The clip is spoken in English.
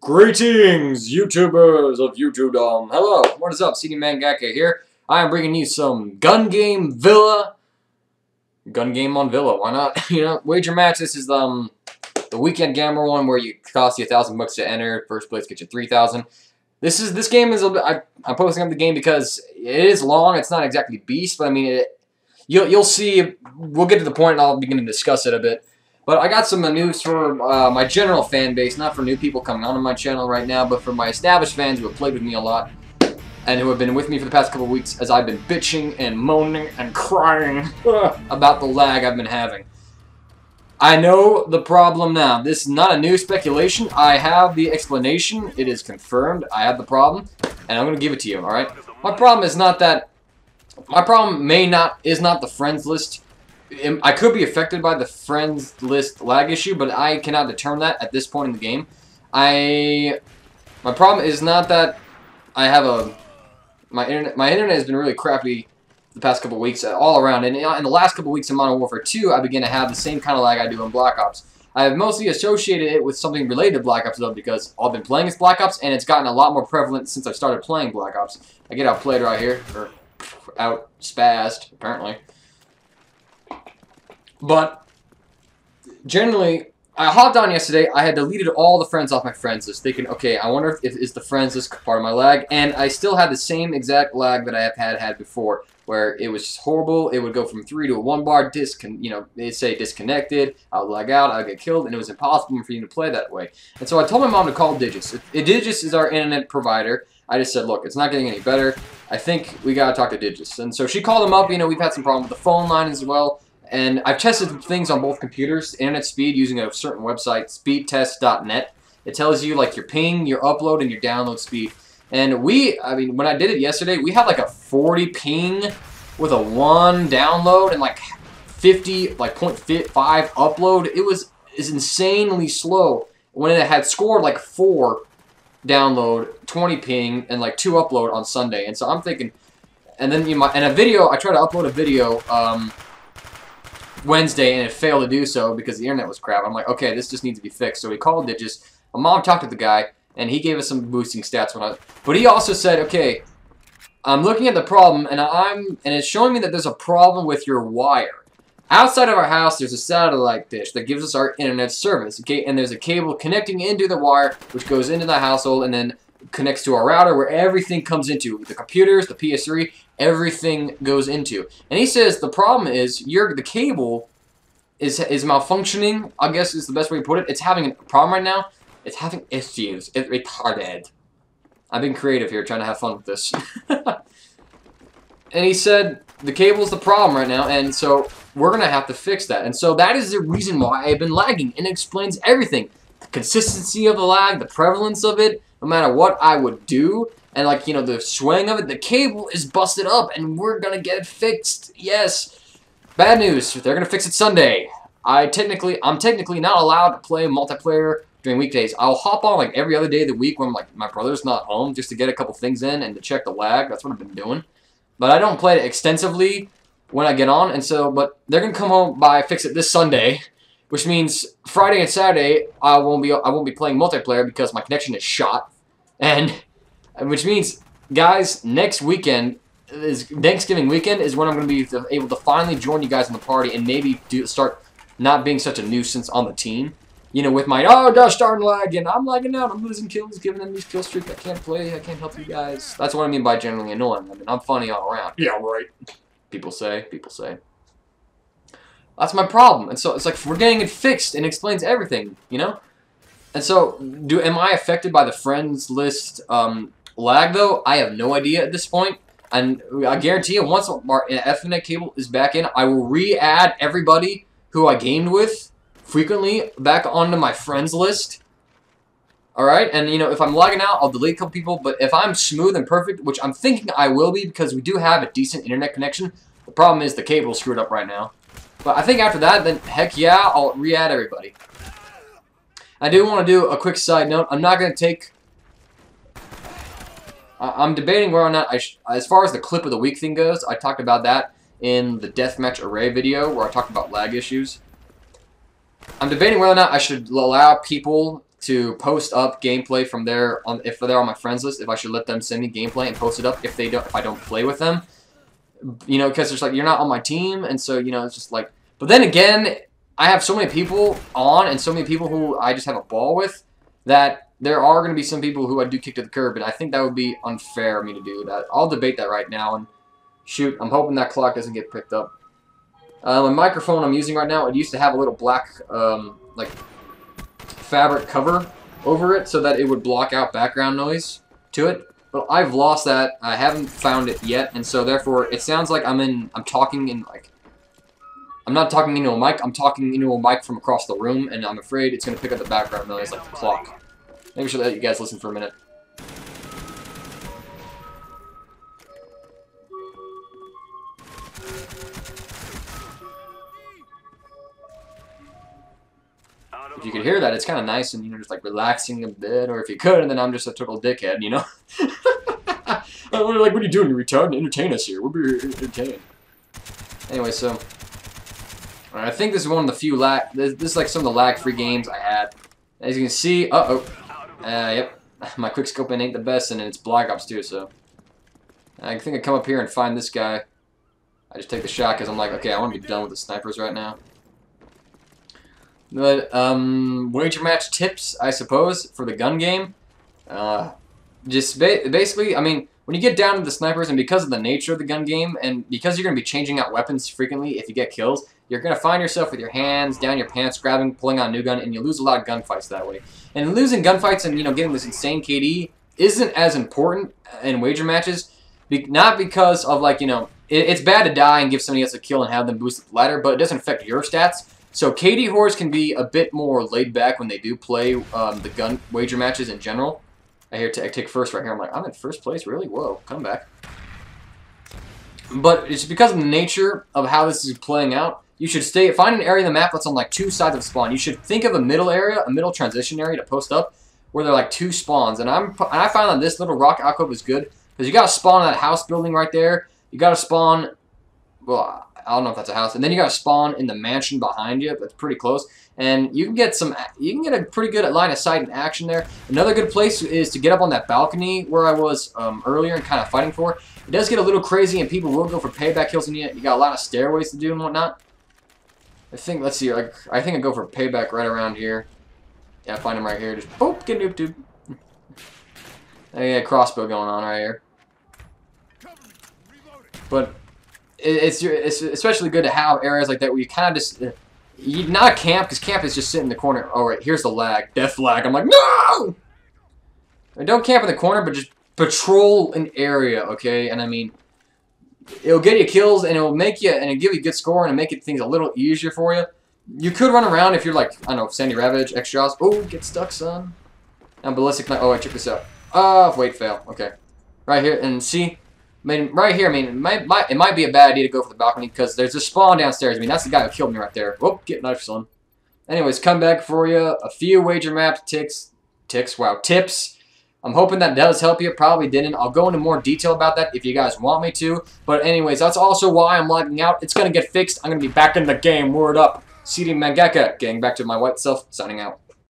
Greetings, YouTubers of YouTubedom. Hello, what is up? CD Mangaka here. I am bringing you some Gun Game Villa. Gun Game on Villa, why not? Wager match. This is the weekend gambler one where you cost you $1,000 to enter. First place gets you 3,000. This game is I'm posting up the game because it is long. It's not exactly beast, but I mean you'll see. We'll get to the point, and I'll begin to discuss it a bit. But I got some news for my general fan base, not for new people coming onto my channel right now, but for my established fans who have played with me a lot and who have been with me for the past couple of weeks as I've been bitching and moaning and crying about the lag I've been having. I know the problem now. This is not a new speculation. I have the explanation. It is confirmed. I have the problem, and I'm going to give it to you, alright? My problem is not that... My problem is not the friends list. I could be affected by the friends list lag issue, but I cannot determine that at this point in the game. My problem is not that I have my internet has been really crappy the past couple weeks all around, and in the last couple weeks in Modern Warfare 2, I began to have the same kind of lag I do in Black Ops. I have mostly associated it with something related to Black Ops though, because I've been playing as Black Ops, and it's gotten a lot more prevalent since I started playing Black Ops. I get outplayed right here, or out spazzed apparently. But, generally, I hopped on yesterday, I had deleted all the friends off my friends list, thinking, okay, I wonder if is the friends list part of my lag, and I still had the same exact lag that I have had before, where it was just horrible. It would go from 3 to a 1 bar, they'd say disconnected, I would lag out, I would get killed, and it was impossible for you to play that way. And so I told my mom to call Digis. Digis is our internet provider. I just said, look, it's not getting any better. I think we gotta talk to Digis. And so she called them up, we've had some problems with the phone line as well. And I've tested things on both computers, internet speed, using a certain website, speedtest.net. It tells you, like, your ping, your upload, and your download speed. And when I did it yesterday, we had, like, a 40 ping with a 1 download and, like, 50, like, 0.5 upload. It's insanely slow when it had scored, like, 4 download, 20 ping, and, like, 2 upload on Sunday. And so I'm thinking, and then, and a video, I tried to upload a video, Wednesday, and it failed to do so because the internet was crap. I'm like, okay, this just needs to be fixed. So we called Digis. My mom talked to the guy, and he gave us some boosting stats. But he also said, okay, I'm looking at the problem, and it's showing me that there's a problem with your wire. Outside of our house, there's a satellite dish that gives us our internet service. Okay, and there's a cable connecting into the wire, which goes into the household, and then connects to our router where everything comes into. The computers, the PS3, everything goes into. And he says the problem is the cable is malfunctioning, I guess is the best way to put it. It's having a problem right now. It's having issues. It's retarded. I've been creative here trying to have fun with this. And he said the cable's the problem right now, and so we're going to have to fix that. And so that is the reason why I've been lagging, and it explains everything. The consistency of the lag, the prevalence of it, no matter what I would do, and like, the swing of it, the cable is busted up, and we're gonna get it fixed. Yes. Bad news, they're gonna fix it Sunday. I'm technically not allowed to play multiplayer during weekdays. I'll hop on like every other day of the week when like my brother's not home, just to get a couple things in and to check the lag. That's what I've been doing. But I don't play it extensively when I get on, and so, but they're gonna come home by fix it this Sunday. Which means Friday and Saturday I won't be playing multiplayer because my connection is shot, and which means, guys, next weekend Thanksgiving weekend is when I'm going to be able to finally join you guys in the party and maybe start not being such a nuisance on the team. With my starting lagging, I'm lagging out, I'm losing kills, giving them these kill streaks. I can't play, I can't help you guys. That's what I mean by generally annoying. I'm funny all around. Yeah, right. People say. That's my problem. And so it's like we're getting it fixed and it explains everything, And so am I affected by the friends list lag though? I have no idea at this point. And I guarantee you once our Ethernet cable is back in, I will re-add everybody who I gamed with frequently back onto my friends list. Alright? And if I'm lagging out, I'll delete a couple people, but if I'm smooth and perfect, which I'm thinking I will be because we do have a decent internet connection, the problem is the cable's screwed up right now. But I think after that, then heck yeah, I'll re-add everybody. I do want to do a quick side note. I'm not going to take... I'm debating whether or not as far as the clip of the week thing goes, I talked about that in the deathmatch array video where I talked about lag issues. I'm debating whether or not I should allow people to post up gameplay from there if they're on my friends list. If I should let them send me gameplay and post it up if I don't play with them. You know, because it's like you're not on my team, and so you know it's just like. But then again, I have so many people on and so many people who I just have a ball with that there are going to be some people who I do kick to the curb, and I think that would be unfair of me to do that. I'll debate that right now, and shoot, I'm hoping that clock doesn't get picked up. The microphone I'm using right now, it used to have a little black, like, fabric cover over it so that it would block out background noise to it. But I've lost that. I haven't found it yet, and so therefore it sounds like I'm talking in, like, I'm not talking into a mic, I'm talking into a mic from across the room, and I'm afraid it's going to pick up the background noise like the clock. Maybe I should let you guys listen for a minute. If you could hear that, it's kind of nice and, you know, just like relaxing a bit, or if you could, and then I'm just a total dickhead, you know? Like, what are you doing? You're retarded? Entertain us here. We'll be entertained. Anyway, so... I think this is one of the few this is like some of the lag-free games I had. As you can see, yep, my quickscoping ain't the best, and it's Black Ops 2, so I think I come up here and find this guy. I just take the shot because I'm like, okay, I want to be done with the snipers right now. But wager match tips, I suppose, for the gun game. Just basically, I mean, when you get down to the snipers, and because of the nature of the gun game, and because you're going to be changing out weapons frequently if you get kills, you're going to find yourself with your hands down your pants, grabbing, pulling out a new gun, and you lose a lot of gunfights that way. And losing gunfights and, you know, getting this insane KD isn't as important in wager matches, not because of, like, you know, it's bad to die and give somebody else a kill and have them boost the ladder, but it doesn't affect your stats. So KD whores can be a bit more laid back when they do play the gun wager matches in general. I take first right here. I'm like, I'm in first place? Really? Whoa, come back. But it's because of the nature of how this is playing out. You should find an area of the map that's on like two sides of the spawn. You should think of a middle area, a middle transition area to post up, where there are like two spawns. And I found that this little rock alcove is good because you got to spawn in that house building right there. You got to spawn. Well, I don't know if that's a house, and then you got to spawn in the mansion behind you. That's pretty close, and you can get a pretty good line of sight and action there. Another good place is to get up on that balcony where I was earlier and kind of fighting for. It does get a little crazy, and people will go for payback kills, and you got a lot of stairways to do and whatnot. I think, let's see, I think I go for payback right around here. Yeah, I find him right here. Just boop, get nooped, dude. Yeah, crossbow going on right here. But it's especially good to have areas like that where you kind of just you not camp, because camp is just sitting in the corner. Oh right, here's the lag, death lag. I'm like, no! Don't camp in the corner, but just patrol an area, okay? And I mean, it'll get you kills, and it'll make you, and it'll give you a good score, and make things a little easier for you. You could run around if you're like, I don't know, Sandy Ravage, X-Jaws. Oh, get stuck, son. And Ballistic Knife. Oh, wait, check this out. Wait, fail. Okay. Right here, and see, I mean, right here, I mean, it might be a bad idea to go for the balcony, because there's a spawn downstairs. I mean, that's the guy who killed me right there. Whoop, get knife, son. Anyways, come back for you. A few wager maps, tips. I'm hoping that does help you. Probably didn't. I'll go into more detail about that if you guys want me to. But anyways, that's also why I'm lagging out. It's going to get fixed. I'm going to be back in the game. Word up. CD Mangaka. Getting back to my white self. Signing out.